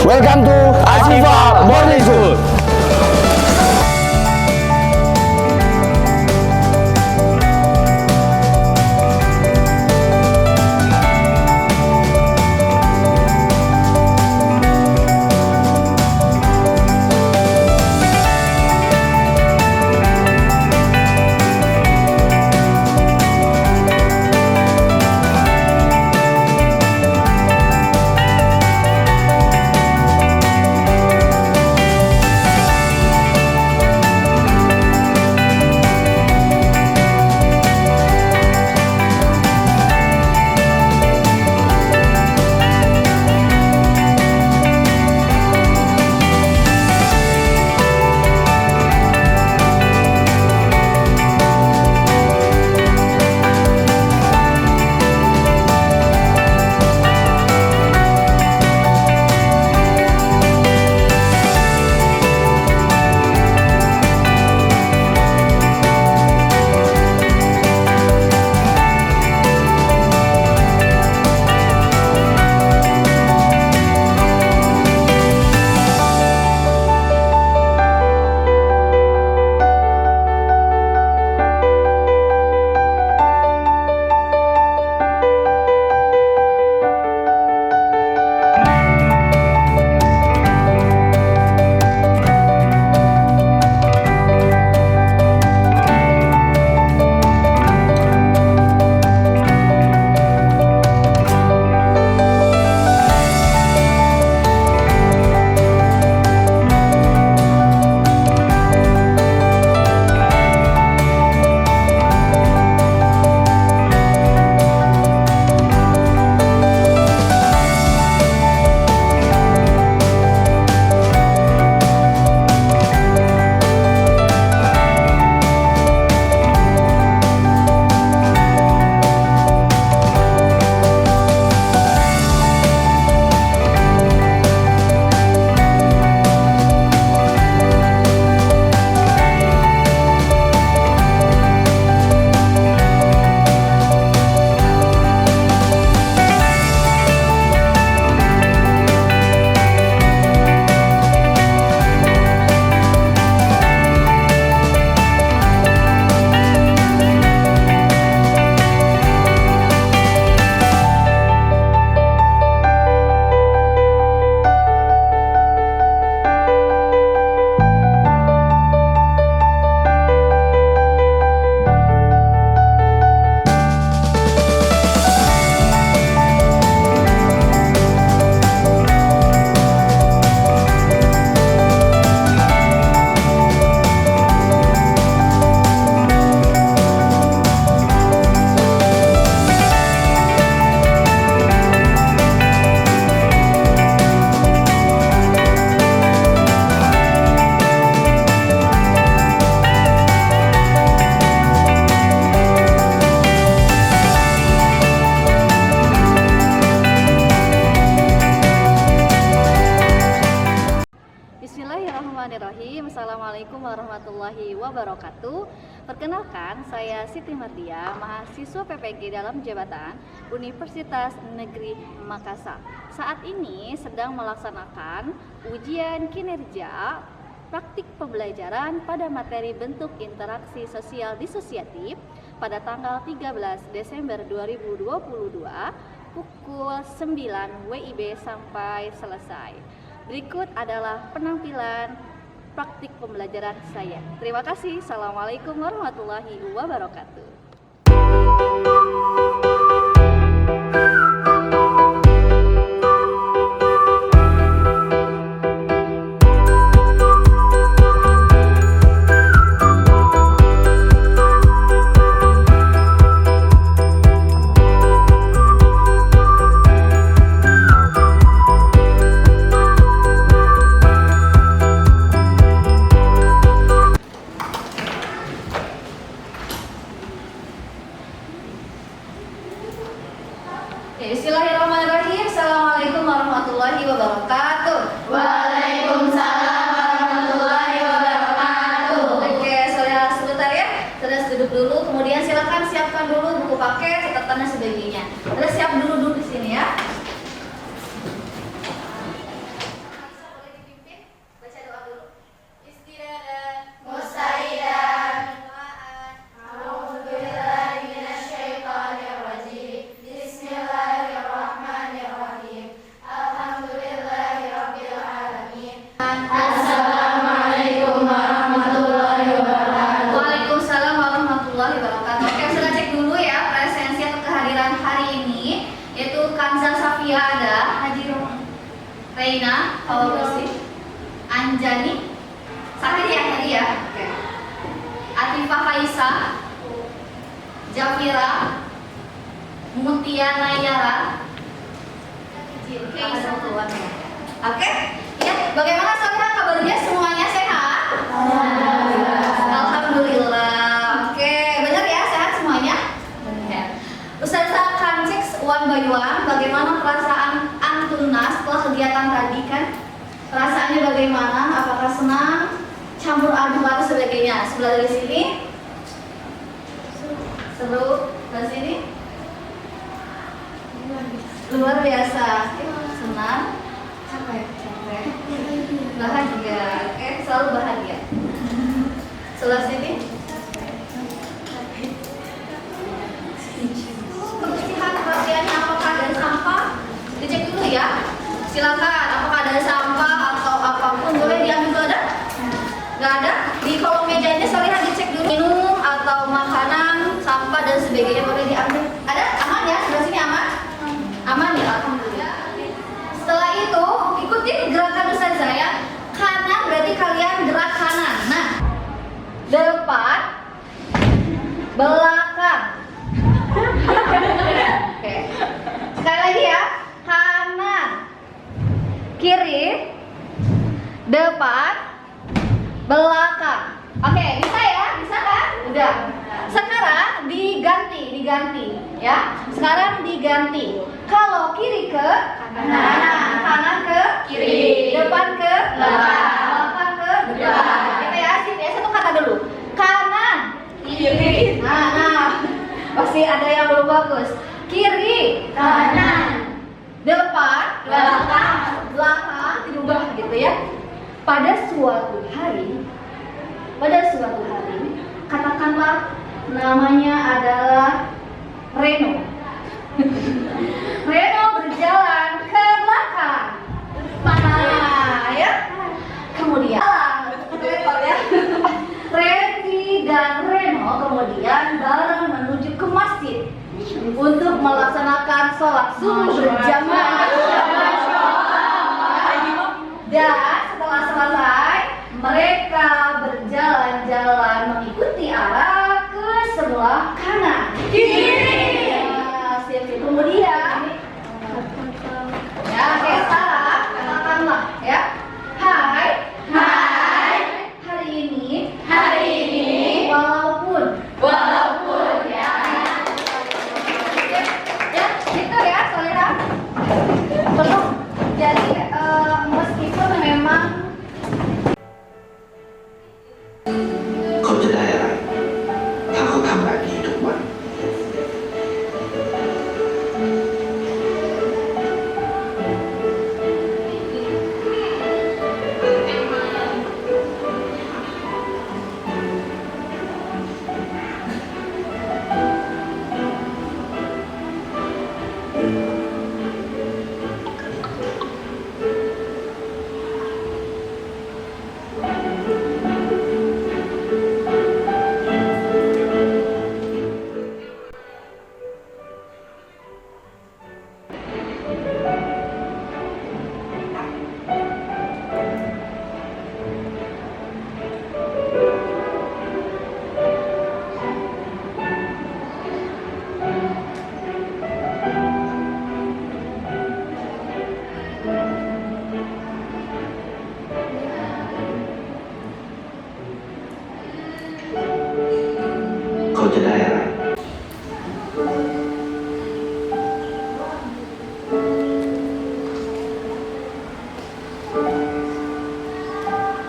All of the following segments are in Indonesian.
Welcome to Asifa Boarding School. Bismillahirrahmanirrahim. Assalamualaikum warahmatullahi wabarakatuh. Perkenalkan, saya Siti Mardia, mahasiswa PPG dalam jabatan Universitas Negeri Makassar. Saat ini sedang melaksanakan ujian kinerja praktik pembelajaran pada materi bentuk interaksi sosial disosiatif pada tanggal 13 Desember 2022 pukul 9 WIB sampai selesai. Berikut adalah penampilan praktik pembelajaran saya. Terima kasih. Assalamualaikum warahmatullahi wabarakatuh. Bismillahirrahmanirrahim. Assalamualaikum warahmatullahi wabarakatuh. Waalaikumsalam warahmatullahi wabarakatuh. Oke, saudara sebentar ya. Saudara duduk dulu, kemudian silakan siapkan dulu buku paket, catatan dan sebagainya. Saudara siap dulu di sini ya. Kanza Safia ada, Haji Reina, Paul Bersih, Anjani, sakit ya tadi ya? Oke. Atifah Faisa, Jafira, Mutia Nayara, Oke, ya. Bagaimana saudara kabarnya? Semuanya sehat? Alhamdulillah. Oke, benar ya, sehat semuanya? Ya. Ustazah akan cek one by one. Bagaimana perasaan Antuna setelah kegiatan tadi kan? Perasaannya bagaimana? Apakah senang? Campur aduk atau sebagainya? Sebelah dari sini. Seru. Dari sini. Luar biasa. Senang. Capek. Bahagia. Oke, selalu bahagia. Sebelah sini. Lihat perhatiannya apakah ada sampah? Dicek dulu ya. Silakan. Apakah ada sampah atau apapun boleh diambil dulu, ada? Nggak ada? Di kolom mejanya saya lihat dicek dulu. Minum atau makanan, sampah dan sebagainya boleh diambil. Ada? Aman ya? Sebelah sini aman? Aman ya, alhamdulillah. Setelah itu ikutin gerakan Ustazah ya. Kanan berarti kalian gerak kanan. Nah, depan, belakang. Oke. Sekali lagi ya. Kanan, kiri, depan, belakang. Oke, bisa ya? Bisa kan? Udah. Sekarang diganti ya. Sekarang diganti. Kalau kiri ke kanan, kanan ke kiri, depan ke belakang ke depan. Kita ya, satu kata dulu. Kanan, kiri. Nah, pasti ada yang belum bagus. Kiri, kanan, depan, belakang, dirubah gitu ya. Pada suatu hari, katakanlah namanya adalah Reno. Reno berjalan ke belakang. Mana ya? Kemudian Randy dan Reno kemudian bareng menuju ke masjid untuk melaksanakan sholat subuh berjamaah. Dan setelah selesai, mereka berjalan-jalan mengikuti arah ke sebelah kanan. Kiri. Nah, kemudian, ya, kayak salah, katakanlah, ya. Hai. Hari ini, walaupun, ya. Ya, gitu ya, saudara. Belum. Jadi, meskipun memang เขาจะได้อะไร ถ้าเขาทำแบบนี้ทุกวัน เขาจะได้อะไร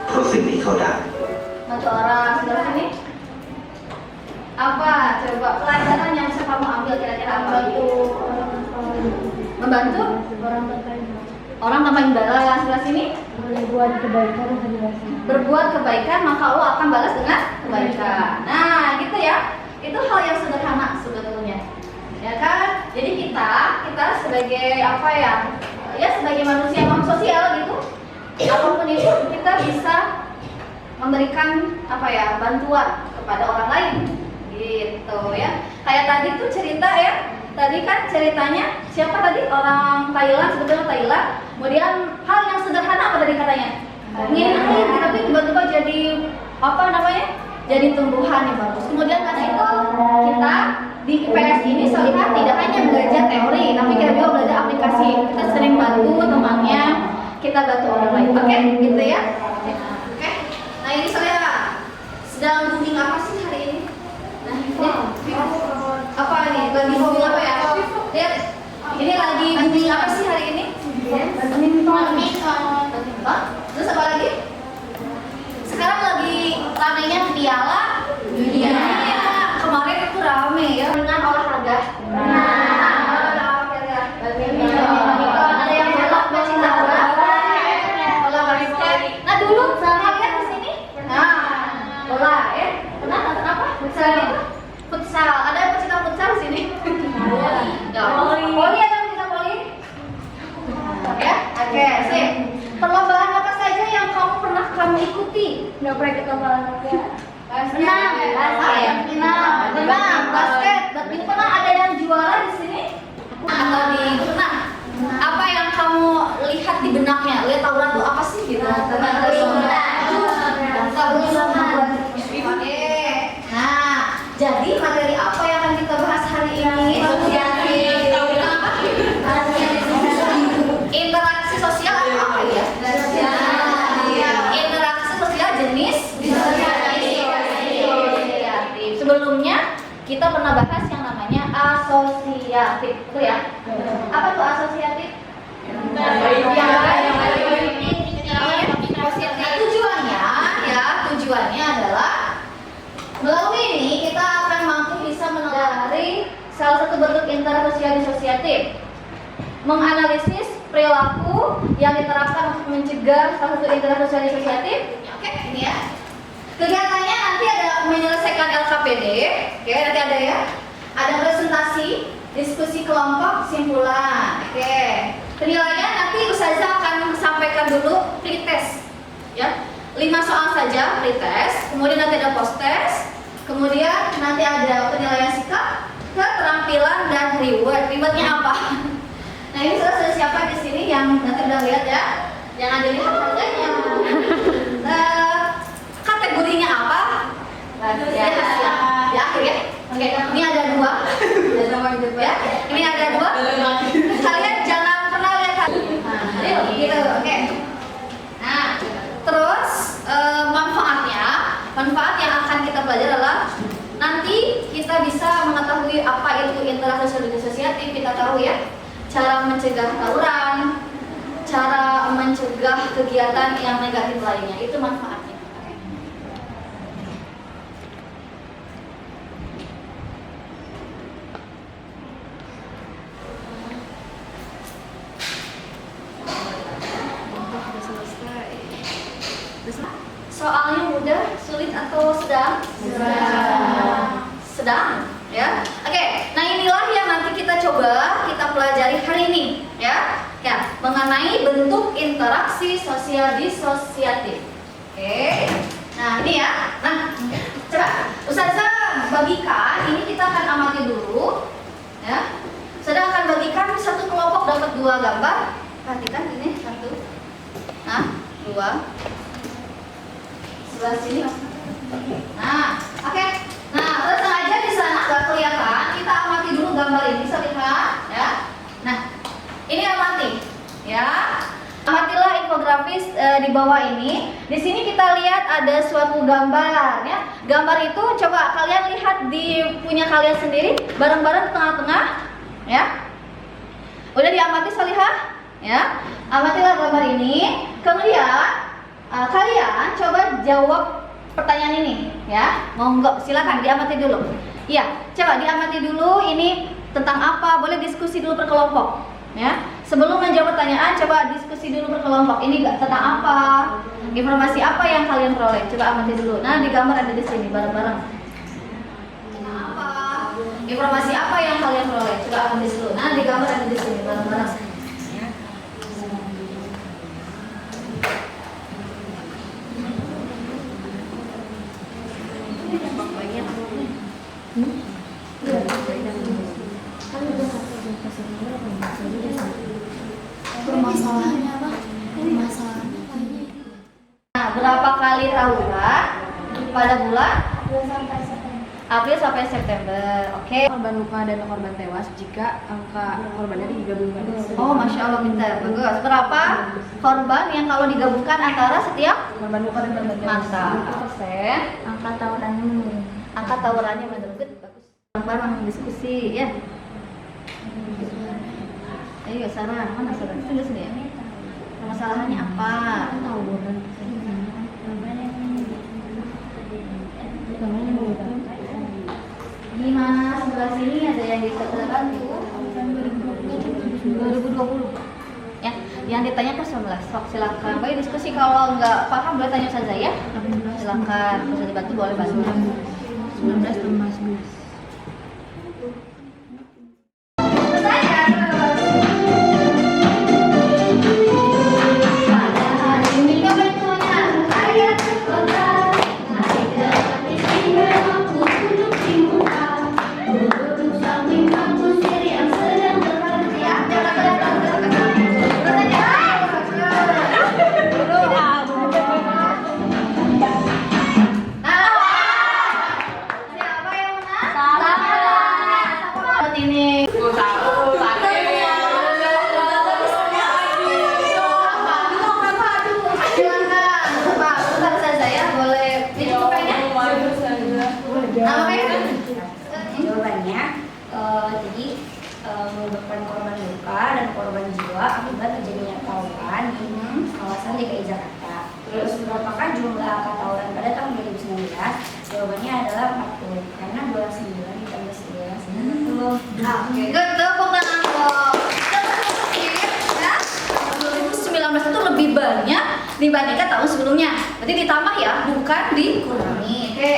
เพราะสิ่งที่เขาได้ satu orang sebelah sini. Apa? Coba pelajaran yang bisa kamu ambil kira-kira apa? Membantu orang tanpa imbalan. Sebelah sini berbuat kebaikan maka Allah akan balas dengan kebaikan. Nah, gitu ya. Itu hal yang sederhana sebetulnya. Ya kan? Jadi kita sebagai apa ya? Ya sebagai manusia sosial gitu. Apapun itu kita bisa memberikan apa ya? Bantuan kepada orang lain. Gitu ya. Kayak tadi tuh cerita ya, tadi kan ceritanya siapa tadi? Orang Thailand, sebetulnya Thailand. Kemudian hal yang sederhana apa tadi katanya? Ingin air, tapi tiba-tiba jadi apa namanya? Jadi tumbuhan yang bagus. Kemudian karena itu kita di IPS ini Solihah tidak hanya belajar teori, tapi kita juga belajar aplikasi. Kita sering bantu temannya, kita bantu orang lain. Oke, gitu ya. Oke. Nah ini Solihah sedang booming apa sih hari ini? Nah ini apa nih? Lagi booming apa ya? Lihat, ini lagi booming apa sih hari ini? Badminton. Terus apa lagi? Sekarang lagi ramenya piala dunia. Kemarin itu rame ya dengan olahraga. Ada yang balap pecinta bola, bola basket. Nah dulu kalian di sini, bola ya. Pernah nonton apa? Futsal. Futsal. Ada yang pecinta futsal di sini? Voli ada pecinta voli? Ya, oke, sip. Perlombaan apa saja yang kamu ikuti? Nggak pernah kita olahraga. Renang, basket, badminton. Ada yang juara di sini? Atau di renang? Apa yang kamu lihat di benaknya? Lihat tawuran itu apa sih gitu? Oke. Nah, jadi materi apa yang akan kita bahas hari ini? Interaksi sosial atau apa ya? Interaksi sosial jenis asosiatif. Sebelumnya kita pernah bahas yang namanya asosiatif, betul ya? Apa tuh asosiatif? Tujuannya adalah melalui ini kita akan mampu bisa mengenali salah satu bentuk interaksi asosiatif, menganalisis perilaku yang diterapkan untuk mencegah salah satu interaksi asosiatif. Oke, ini ya. Kegiatannya nanti ada menyelesaikan LKPD, oke, nanti ada ya. Ada presentasi, diskusi kelompok, kesimpulan. Oke. Penilaian nanti Ustazah akan sampaikan dulu pretest, ya. 5 soal saja pretest, kemudian nanti ada post-test, kemudian nanti ada penilaian sikap, keterampilan dan reward. Rewardnya apa? Nah ini sudah siapa di sini yang nanti udah lihat ya? Jangan dilihat harganya. Kategorinya apa? Rahasia. Ya, ya. Oke, ini ada 2. Ya, ini ada 2. Kalian jangan pernah lihat. Nah, gitu. Oke. Nah, terus manfaat yang akan kita pelajari adalah nanti kita bisa mengetahui apa itu interaksi asosiatif. Kita tahu ya, cara mencegah tawuran, cara mencegah kegiatan yang negatif lainnya, itu manfaatnya. Soalnya mudah, sulit atau sedang? Sedang, ya. Oke, nah inilah yang nanti kita coba kita pelajari hari ini, ya. Ya, mengenai bentuk interaksi sosial disosiatif. Oke. Nah, ini ya. Nah, coba Ustazah bagikan, ini kita akan amati dulu, ya. Ustazah akan bagikan satu kelompok dapat 2 gambar. Perhatikan ini 1. Nah, 2. Sebelah sini. Nah, oke. Nah, terus sengaja di sana nggak kelihatan. Kita amati dulu gambar ini, bisa lihat, ya. Nah, ini amati, ya. Amatilah infografis di bawah ini. Di sini kita lihat ada suatu gambar, ya. Gambar itu coba kalian lihat di punya kalian sendiri, bareng-bareng di tengah-tengah, ya. Udah diamati Solihah, ya. Amatilah gambar ini. Kemudian kalian coba jawab pertanyaan ini, ya. Monggo, silakan diamati dulu. Iya, coba diamati dulu ini tentang apa. Boleh diskusi dulu per kelompok, ya. Sebelum menjawab pertanyaan, coba diskusi dulu per kelompok. Ini tentang apa? Informasi apa yang kalian peroleh? Coba amati dulu. Nah, di gambar ada di sini bareng-bareng. Tentang apa? Informasi apa yang kalian peroleh? Coba amati dulu. Nah, di gambar ada di sini bareng-bareng. Permasalahannya apa? Permasalahannya apa ini? Nah, berapa kali tawuran pada bulan April sampai September? Oke. Korban luka dan korban tewas jika angka korbannya digabungkan. Oh, masya Allah, pintar, bagus. Berapa korban yang kalau digabungkan antara setiap Korban luka dan korban tewas. mantap? Persen. Angka tawurannya menurun. Angka tawurannya menurut bagus. Bareng diskusi ya. Ayo Sarah, mana Sarah? Tunggu sini ya. Masalahnya apa? Tawuran. Gimana sebelah sini ada yang disetelkan 2020 ya, yang ditanya ke 11. Sok silakan. Baik diskusi, kalau nggak paham boleh tanya saja ya. Silakan, bisa dibantu boleh bantu. 19 tambah 11. Jawabannya, jadi menyebabkan korban luka dan korban jiwa akibat terjadinya tawuran di kawasan DKI Jakarta. Terus berapakah jumlah angka tawuran pada tahun 2019? Jawabannya adalah 40, karena 29 ditambah 11 40. Oke, tepuk tangan dong. Ya, 2019 itu lebih banyak dibandingkan tahun sebelumnya. Berarti ditambah ya, bukan dikurangi. Oke.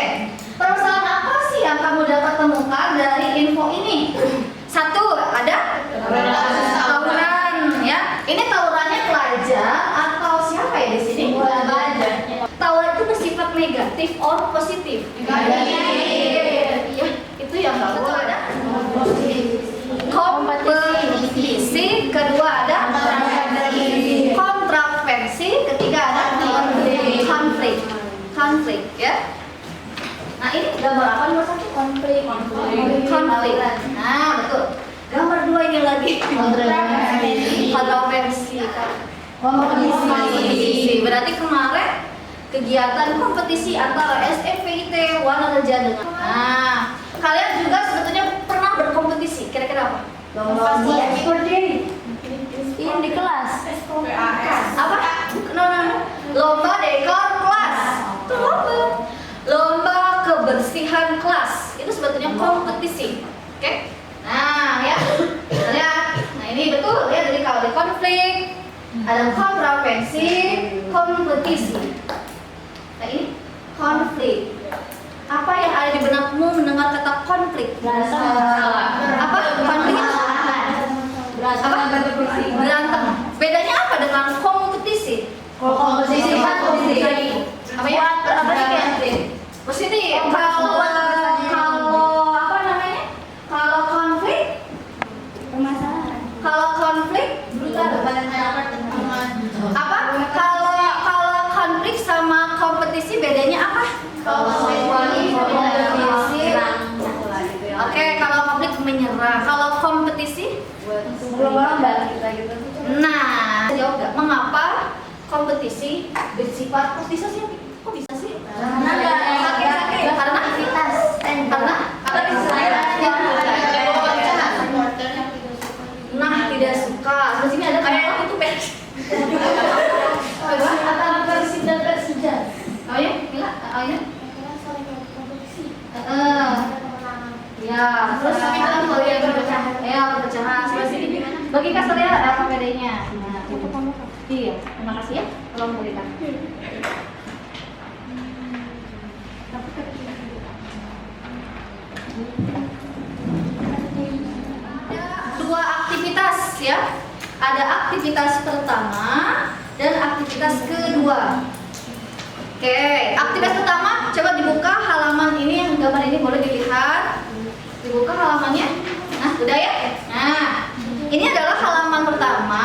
Permasalahan apa sih yang kamu dapat temukan dari info ini? Satu, ada tawuran ya. Ini tawurannya pelajar atau siapa ya di sini? Pelajar. Tawuran itu bersifat negatif or positif? Negatif. Ya, itu yang nggak boleh ada. Kompetisi, kedua ada kontroversi, ketiga ada konflik ya. Nah, ini gambar apa nomor satu? Konflik. Nah, betul. Gambar dua ini lagi kontroversi. Kompetisi. Berarti kemarin kegiatan kompetisi antara SFPIT Wanareja dengan. Nah, kalian juga sebetulnya pernah berkompetisi. Kira-kira apa? Lomba ini di kelas. Apa? No. Lomba dekor kelas. Itu lomba kebersihan kelas. Itu sebetulnya kompetisi. Oke? Nah, ya. Lihat. Nah, ini betul ya. Jadi kalau di konflik ada kontroversi, kompetisi. Nah, ini konflik. Apa yang ada di benakmu mendengar kata konflik? Apa? Konflik? Berantem. Bedanya apa dengan kompetisi? Kompetisi apa ya? Apa sih? Positif. Kalau apa namanya? Kalau konflik? Permasalahan. Kalau konflik? Apa? Kalau konflik sama kompetisi bedanya apa? Oke, kalau konflik menyerah. Kalau kompetisi? Nah, jawab nggak? Mengapa kompetisi bersifat kok bisa sih? Kok bisa sih? Sakit. Karena aktivitas. Karena nah, tidak suka. Di sini ada kayak itu pers. Persib dan Persija. Oh ya, Mila? Oh ya? Ya, terus kita mau yang berpecahan. Ya, berpecahan. Sebelah sini gimana? Bagi kasar ya, apa bedanya? Nah, itu. Iya, terima kasih ya. Tolong berikan. Dua aktivitas ya. Ada aktivitas pertama dan aktivitas kedua. Oke, aktivitas pertama coba dibuka halaman ini, yang gambar ini boleh dilihat. Dibuka halamannya. Nah, udah ya? Nah, ini adalah halaman pertama.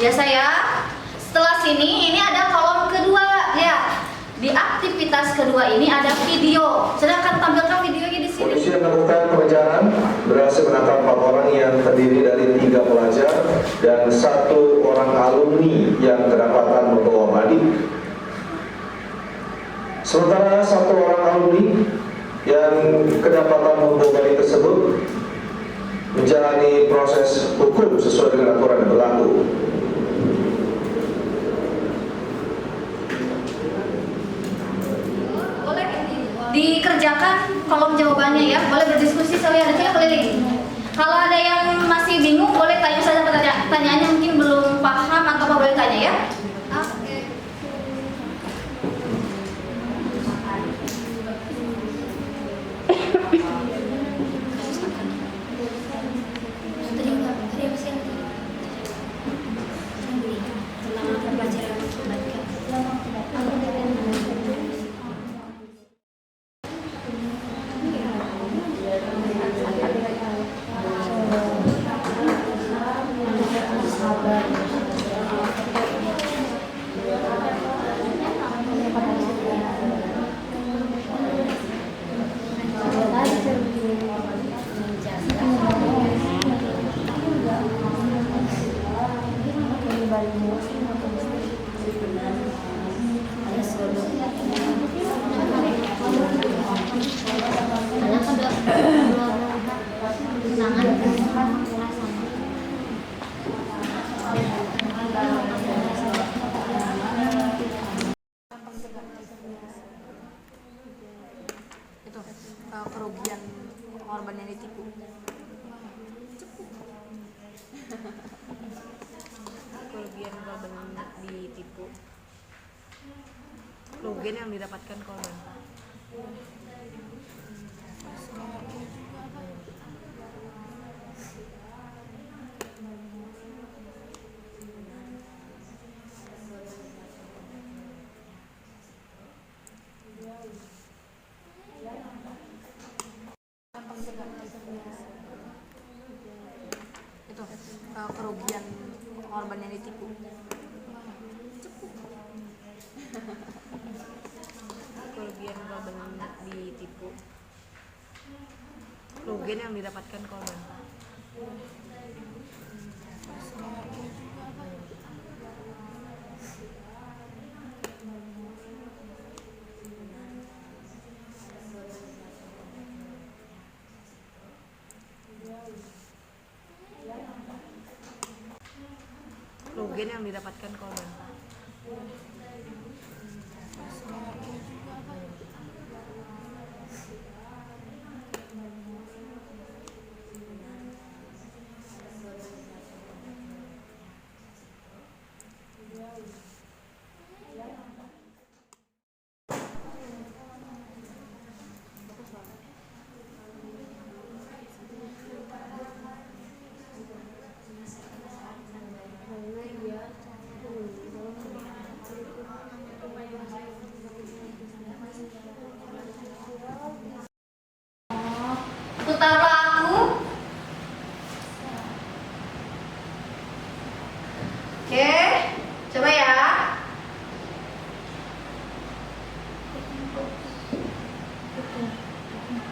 Biasa ya. Setelah sini ini ada kolom kedua ya. Di aktivitas kedua ini ada video. Sedangkan tampilkan videonya di sini. Polisi yang melakukan pengejaran berhasil menangkap 4 orang yang terdiri dari 3 pelajar dan 1 orang alumni yang kedapatan membawa badik. Sementara 1 orang alumni yang kedapatan membawa badik tersebut menjalani proses hukum sesuai dengan aturan yang berlaku. Dikerjakan kolom jawabannya ya, boleh berdiskusi sekalian, ada keliling. Kalau ada yang masih bingung boleh tanya saja pertanyaannya, mungkin belum paham atau apa boleh tanya ya. Oke. Itu kerugian korban yang ditipu. Kerugian korban ditipu. Kerugian yang didapatkan korban. Itu kerugian korban yang ditipu. Kerugian korban ditipu. Kerugian yang didapatkan korban. Kerugian yang didapatkan korban. Putar lagu. Oke, coba ya.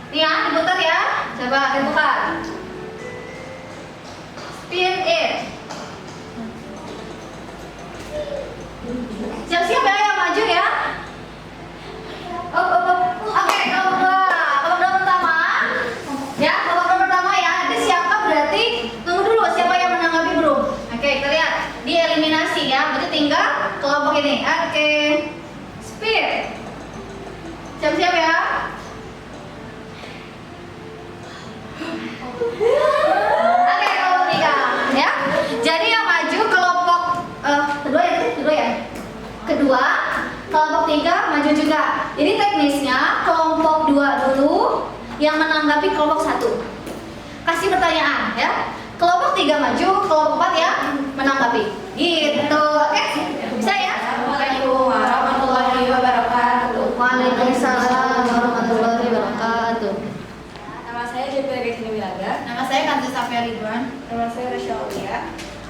Nih ya, diputar ya. Coba diputar. Spin it. Siap-siap ya yang maju ya. Oke, kalau babak pertama ya, babak pertama ya. Nanti siapa berarti tunggu dulu siapa yang menanggapi belum. Oke, kita lihat dieliminasi ya. Berarti tinggal kelompok ini. Oke, speed. Siap-siap ya. Oke, kelompok 3 ya. Jadi yang maju kelompok kedua ya. Kedua, kelompok 3 maju juga. Jadi teknisnya kelompok 2 dulu yang menanggapi kelompok 1. Kasih pertanyaan ya. Kelompok 3 maju, kelompok 4 ya menanggapi. Gitu. Oke? Bisa ya? Assalamualaikum warahmatullahi wabarakatuh. Waalaikumsalam warahmatullahi wabarakatuh. Nama saya Devi Regesini Wilaga. Nama saya Kanti Safia Ridwan. Nama saya Rasya Aulia.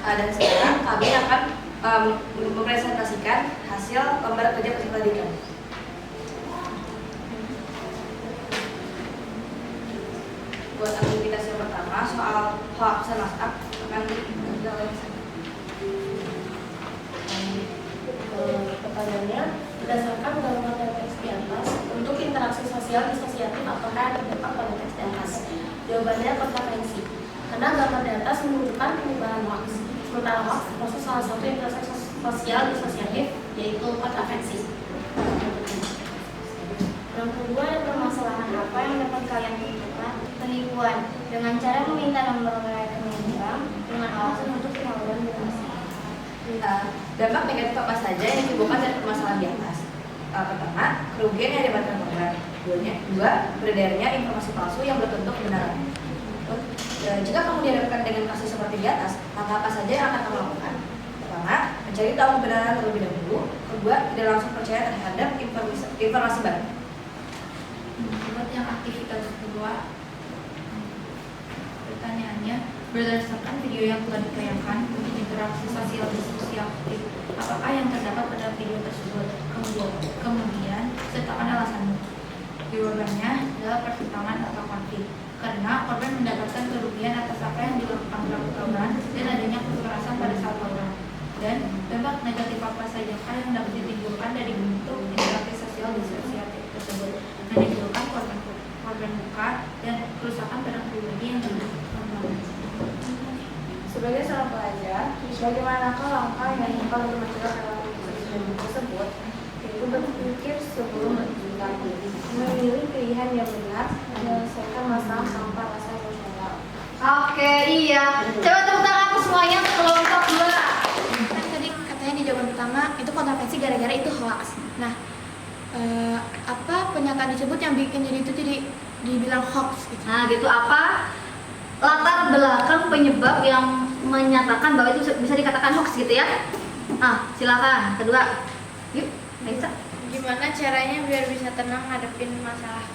Dan sekarang kami akan mempresentasikan hasil lomba kerja pendidikan. Buat aktivitas yang pertama, soal hoax dan naskah akan dilakukan. Pertanyaannya, berdasarkan gambar dan teks di atas, untuk interaksi sosial disosiatif apakah yang terdapat pada teks di atas? Jawabannya kontravensi. Karena gambar di atas menunjukkan penyebaran hoax. Sementara hoax termasuk salah satu interaksi sosial disosiatif, yaitu kontravensi. Yang kedua, permasalahan apa yang dapat kalian tentukan? Penipuan dengan cara meminta nomor rekening bank dengan alasan untuk penyaluran donasi. Dampak negatif apa saja yang ditimbulkan dari permasalahan di atas? Pertama, kerugian yang didapatkan korban. Dua, beredarnya informasi palsu yang belum tentu kebenaran. Jika kamu dihadapkan dengan kasus seperti di atas, maka apa saja yang akan kamu lakukan? Pertama, mencari tahu kebenaran terlebih dahulu. Kedua, tidak langsung percaya terhadap informasi baru. Buat yang aktivitas kedua, pertanyaannya, berdasarkan video yang telah ditayangkan untuk interaksi sosial disosiatif, apakah yang terdapat pada video tersebut? Kemudian sertakan alasanmu. Jawabannya adalah pertentangan atau konflik, karena korban mendapatkan kerugian atas apa yang dilakukan pelaku korban dan adanya kekerasan pada saat korban. Dan dampak negatif apa saja yang dapat ditimbulkan dari bentuk interaksi sosial disosiatif tersebut, menimbulkan korban luka dan kerusakan barang pribadi yang dilakukan. Sebagai seorang pelajar, bagaimanakah langkah yang dilakukan untuk mencegah fenomena tersebut? Yaitu berpikir sebelum bertindak, memilih pilihan yang benar, menyelesaikan masalah tanpa rasa emosional. Oke, iya. Coba tepuk tangan untuk semuanya untuk kelompok 2. Kan tadi katanya di jawaban pertama itu kontravensi gara-gara itu hoax. Nah, apa pernyataan disebut yang bikin jadi itu dibilang hoax gitu? Nah, gitu apa latar belakang penyebab yang menyatakan bahwa itu bisa dikatakan hoax gitu ya? Nah, silakan. Kedua. Yuk, Raisa. Gimana caranya biar bisa tenang ngadepin masalah?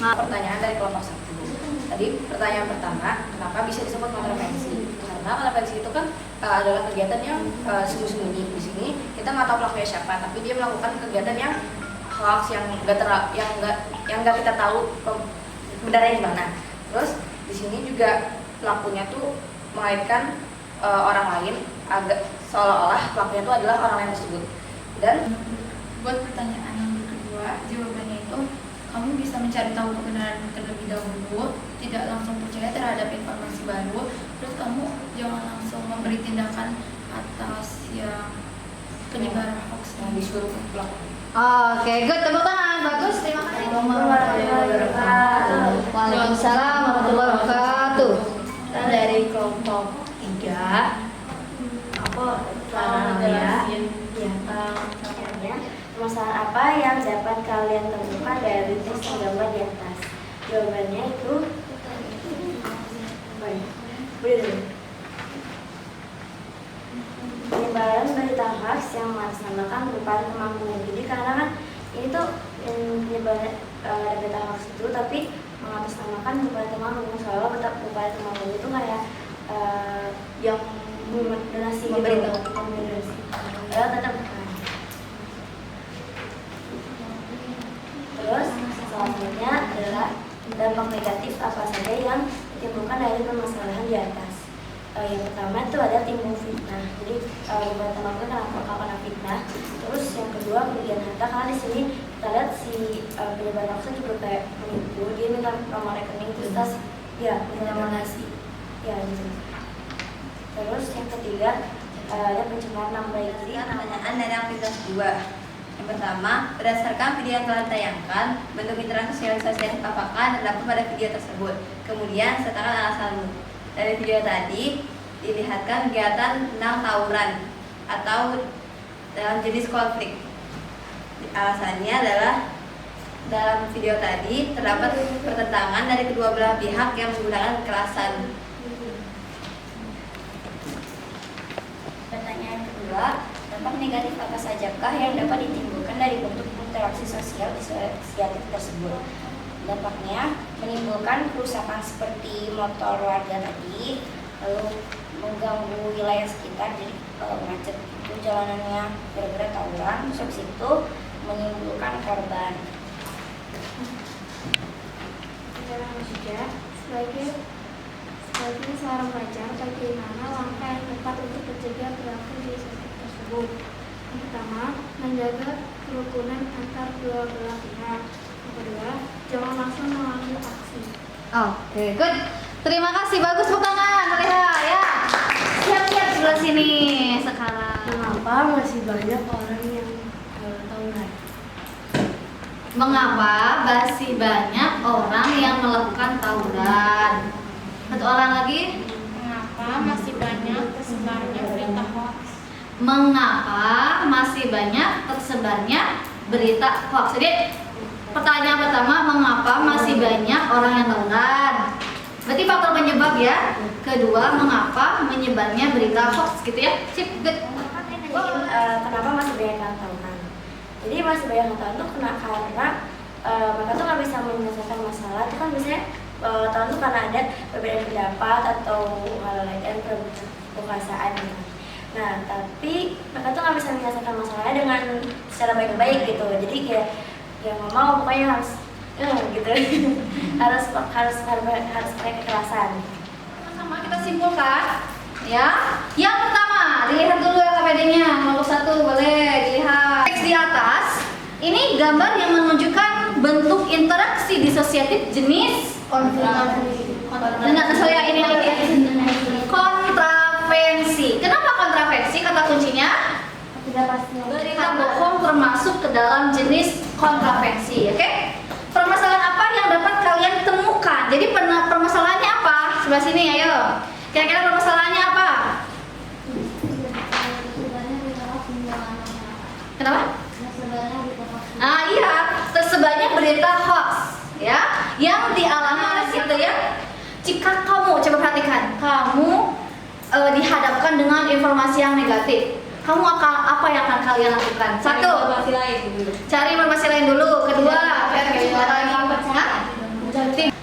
Nah, Pertanyaan dari kelompok 1. Tadi pertanyaan pertama, kenapa bisa disebut kontravensi? Karena kontravensi itu kan adalah kegiatan yang sembunyi-sembunyi. Di sini kita nggak tahu pelakunya siapa, tapi dia melakukan kegiatan yang hoax yang nggak kita tahu kebenarannya gimana. Terus di sini juga pelakunya tuh mengaitkan orang lain, agak seolah-olah pelakunya itu adalah orang lain tersebut. Dan Buat pertanyaan yang kedua, jawabannya itu kamu bisa mencari tahu kebenaran terlebih dahulu, tidak langsung percaya terhadap informasi baru, terus kamu jangan langsung memberi tindakan atas yang penyebaran hoax yang disuruh pelaku. Oke, good. Tepuk tangan. Bagus. Terima kasih. Waalaikumsalam warahmatullahi wabarakatuh. Kita dari kelompok 3, aku Masalah apa yang dapat kalian temukan dari teks yang gambar di atas? Jawabannya itu penyebaran berita hoax yang mengatasnamakan perubahan kemampuan. Jadi karena kan ini tuh penyebaran berita hoax itu tapi mengatasnamakan perubahan kemampuan. Soalnya perubahan kemampuan itu kayak yang donasi Memberitahu. donasi. Padahal tetap bukan. Terus selanjutnya adalah dampak negatif apa saja yang ditimbulkan dari permasalahan di atas. Yang pertama itu ada timbul fitnah. Jadi buat teman-teman kenapa kena fitnah. Terus yang kedua kerugian harta, karena di sini kita lihat si penyebar hoax juga kayak menipu. Dia minta nomor rekening terus minta donasi. Ya gitu. Terus yang ketiga ada pencemaran nama baik. Pertanyaan dari aktivitas 2. Yang pertama, berdasarkan video yang telah ditayangkan, bentuk interaksi sosialisasi apakah terdapat pada video tersebut? Kemudian, sertakan alasanmu. Dari video tadi, dilihatkan kegiatan tentang tawuran atau dalam jenis konflik. Alasannya adalah dalam video tadi terdapat pertentangan dari kedua belah pihak yang menggunakan kekerasan. Pertanyaan kedua, dampak negatif apa sajakah yang dapat ditimbulkan dari bentuk interaksi sosial disosiatif tersebut? Dampaknya menimbulkan kerusakan seperti motor warga tadi, lalu mengganggu wilayah sekitar, jadi macet itu jalanannya gara-gara tawuran, terus habis itu menimbulkan korban. Sebagai seorang pelajar, bagaimana langkah yang tepat untuk mencegah perilaku disorder tersebut? Yang pertama, menjaga kerukunan antar dua belah pihak. Yang kedua, jangan langsung mengambil aksi. Oke, good. Terima kasih, bagus tepuk tangan, Leha ya. Siap-siap sebelah sini sekarang. Kenapa masih banyak orang yang tawuran? Mengapa masih banyak orang yang melakukan tawuran? Satu orang lagi. Mengapa masih banyak tersebarnya berita hoax? Mengapa masih banyak tersebarnya berita hoax? Jadi pertanyaan pertama, mengapa masih banyak orang yang tawuran? Berarti faktor penyebab ya. Kedua, mengapa menyebarnya berita hoax gitu ya? Sip, good. Kenapa masih banyak yang tawuran? Jadi masih banyak yang tawuran itu karena mereka tuh nggak bisa menyelesaikan masalah. Itu kan biasanya tawuran tuh karena ada perbedaan pendapat atau hal lain dan kekuasaan gitu. Nah, tapi mereka tuh nggak bisa menyelesaikan masalahnya dengan secara baik-baik gitu. Jadi kayak yang mau pokoknya harus gitu harus pakai kekerasan. Sama-sama kita simpulkan ya. Yang pertama, dilihat dulu KPD-nya nomor 1, boleh dilihat. Teks di atas ini gambar yang menunjukkan bentuk interaksi disosiatif jenis saya ini kontravensi. Kenapa kontravensi? Kata kuncinya berita bohong termasuk ke dalam jenis kontravensi. Oke? Permasalahan apa yang dapat kalian temukan? Jadi permasalahannya apa? Sebelah sini ayo. Kira-kira permasalahannya apa? Kenapa? Iya, tersebarnya berita hoax ya, yang dialami oleh situ ya. Jika kamu coba perhatikan, kamu dihadapkan dengan informasi yang negatif, kamu akan apa yang akan kalian lakukan? Satu, cari informasi lain dulu. Kedua,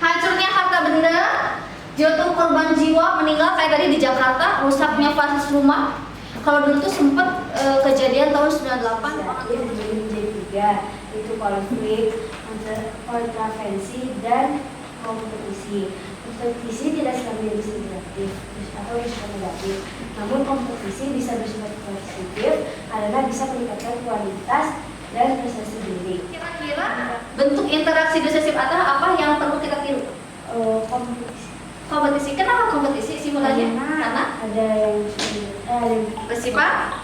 hancurnya harta benda, jatuh korban jiwa, meninggal kayak tadi di Jakarta, rusaknya fasilitas rumah. Kalau dulu tuh sempat kejadian tahun 98. Jadi 3 itu konflik, kontravensi dan kompetisi. Kompetisi tidak selalu bisa negatif atau bersifat negatif, namun kompetisi bisa bersifat positif karena bisa meningkatkan kualitas dan prestasi diri. Kira-kira bentuk interaksi disosiatif atau apa yang perlu kita tiru? Kompetisi. Kompetisi. Kenapa kompetisi simulasinya? Karena ada yang bersifat,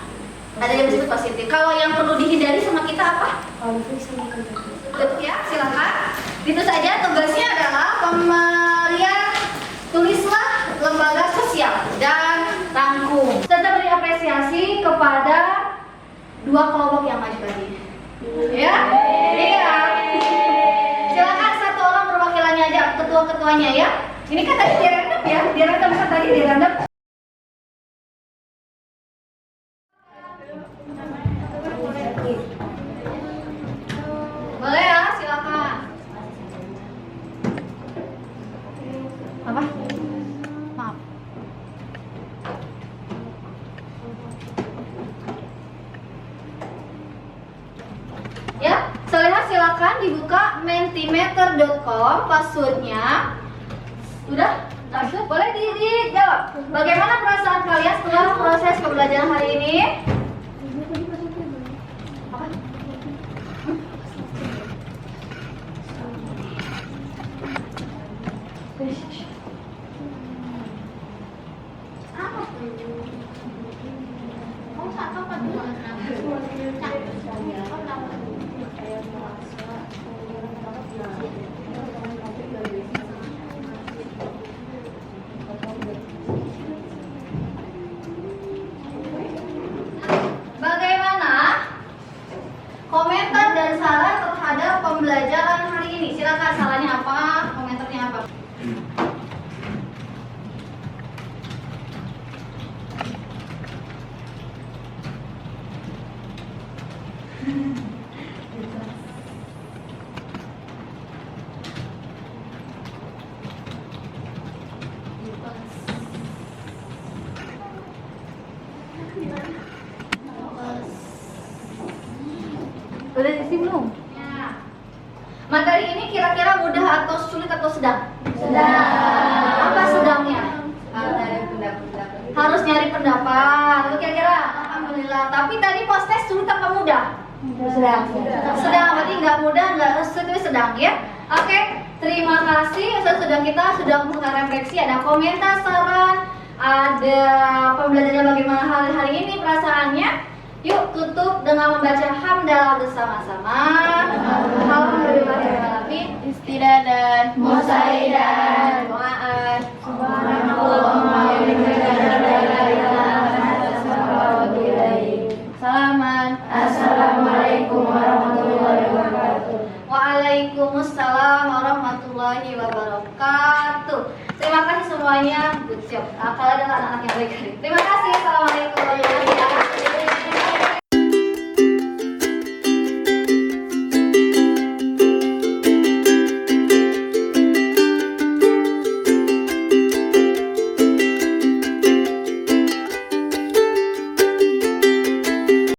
ada yang bersifat positif. Kalau yang perlu dihindari sama kita apa? konflik sama kompetisi. Betul ya, silakan. Itu saja tugasnya adalah pemberian tulislah lembaga sosial dan rangkum serta beri apresiasi kepada 2 kelompok yang maju tadi. Ya? Iya. Silakan satu orang perwakilannya aja, ketua-ketuanya ya. Ini kan tadi direndam ya, direndam kan tadi direndam. Boleh ya, silakan. Apa? Maaf. Ya, silakan dibuka mentimeter.com, passwordnya. Udah? Masuk? Boleh dijawab. Bagaimana perasaan kalian setelah proses pembelajaran hari ini? Bagaimana komentar dan saran terhadap pembelajaran hari ini? Silakan, sarannya apa, komentarnya apa? sedang? Apa sedangnya? Harus nyari pendapat. Lu kira-kira? Alhamdulillah. Tapi tadi post test sulit apa mudah? Sedang. Berarti nggak mudah, nggak sulit, sedang ya. Oke, terima kasih. Kita sudah melakukan refleksi. Ada komentar, saran, ada pembelajarannya bagaimana hari ini perasaannya. Yuk tutup dengan membaca hamdalah bersama-sama. Alhamdulillahirobbilalamin. Istidadan, Musaidan, doaan. salaman. Assalamualaikum warahmatullahi wabarakatuh. Waalaikumsalam warahmatullahi wabarakatuh. Terima kasih semuanya. Good job. Kalian adalah anak-anak yang baik. Terima kasih. Assalamualaikum warahmatullahi wabarakatuh.